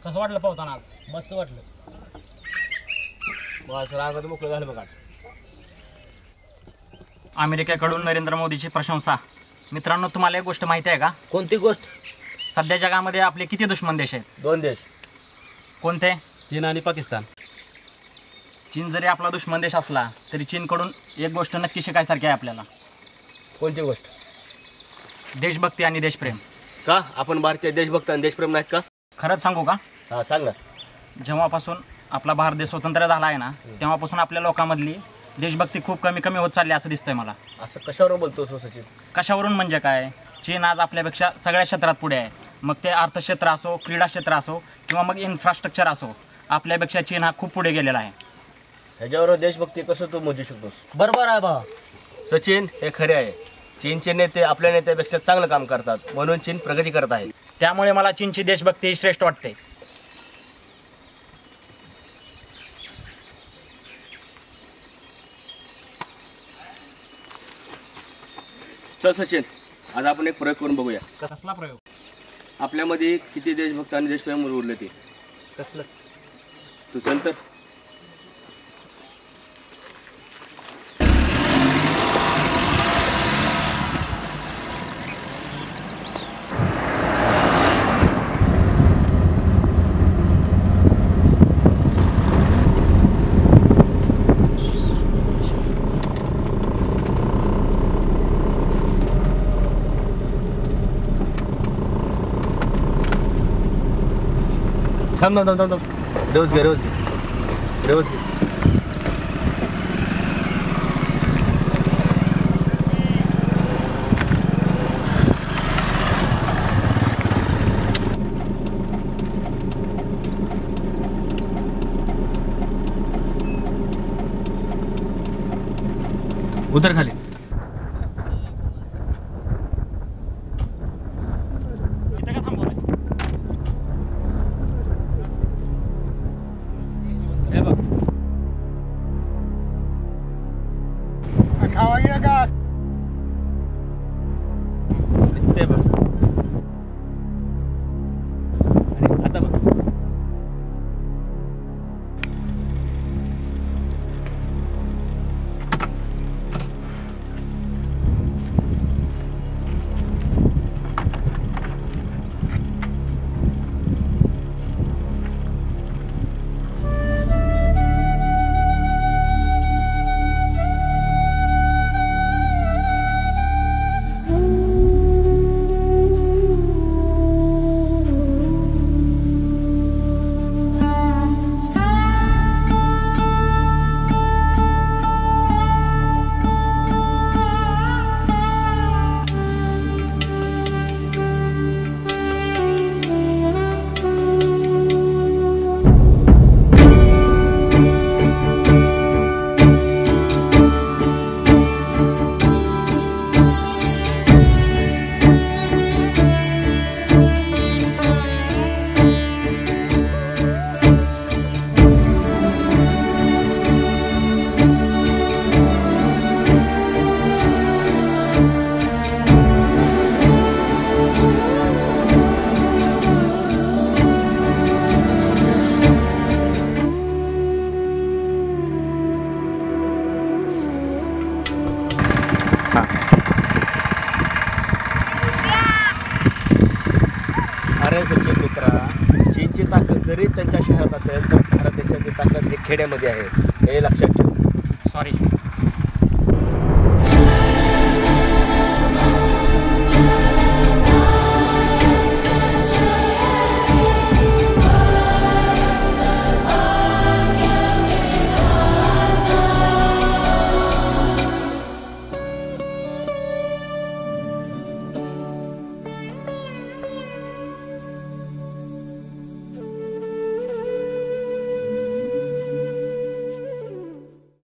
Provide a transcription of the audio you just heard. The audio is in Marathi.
कसं वाटलं पावताना आज? मस्त वाटलं. बस रागात मोकळं झालं बघा. अमेरिकेकडून नरेंद्र मोदीची प्रशंसा. मित्रांनो, तुम्हाला एक गोष्ट माहिती आहे का? कोणती गोष्ट? सध्या जगामध्ये आपले किती दुश्मन देश आहेत? 2 देश. कोणते? चीन आणि पाकिस्तान. चीन जरी आपला दुश्मन देश असला तरी चीनकडून एक गोष्ट नक्की शिकायसारखी आहे आपल्याला. कोणती गोष्ट? देशभक्ती आणि देशप्रेम. का आपण भारतीय देशभक्त आणि देशप्रेम नाहीत का? खरंच सांगू का? हां सांग ना. जेव्हापासून आपला भारत देश स्वतंत्र झाला आहे ना, तेव्हापासून आपल्या लोकांमधली देशभक्ती खूप कमी कमी होत चालली असं दिसतंय मला. असं कशावरून बोलतो सचिन? कशावरून म्हणजे काय? चीन आज आपल्यापेक्षा सगळ्या क्षेत्रात पुढे आहे. मग ते अर्थक्षेत्र असो, क्रीडा क्षेत्र असो किंवा मग इन्फ्रास्ट्रक्चर असो, आपल्यापेक्षा चीन हा खूप पुढे गेलेला आहे. ह्याच्यावर देशभक्ती कसं तू मोजू शकतोस? बरोबर आहे बा सचिन, हे खरे आहे. चीनचे नेते आपल्या नेत्यापेक्षा चांगलं काम करतात, म्हणून चीन प्रगती करत आहे. त्यामुळे मला चीनची देशभक्ती ही श्रेष्ठ वाटते. चल सचिन, आज आपण एक प्रयोग करून बघूया. कसला प्रयोग? आपल्यामध्ये किती देशभक्त आणि देशप्रेम उरले ते. कसलं? तू चल तर. थांब थांब थांब थांब. रोज घे रोज घे रोज घे. उतर खाली. इथं का थांबवलंय? हे बघ. ते बघ. आणि आता बघ. अरे सचिन मित्रा, चीनची ताकद जरी त्यांच्या शहरात असेल तर भारत देशाची ताकद हे खेड्यामध्ये आहे, हे लक्षात ठेव. सॉरी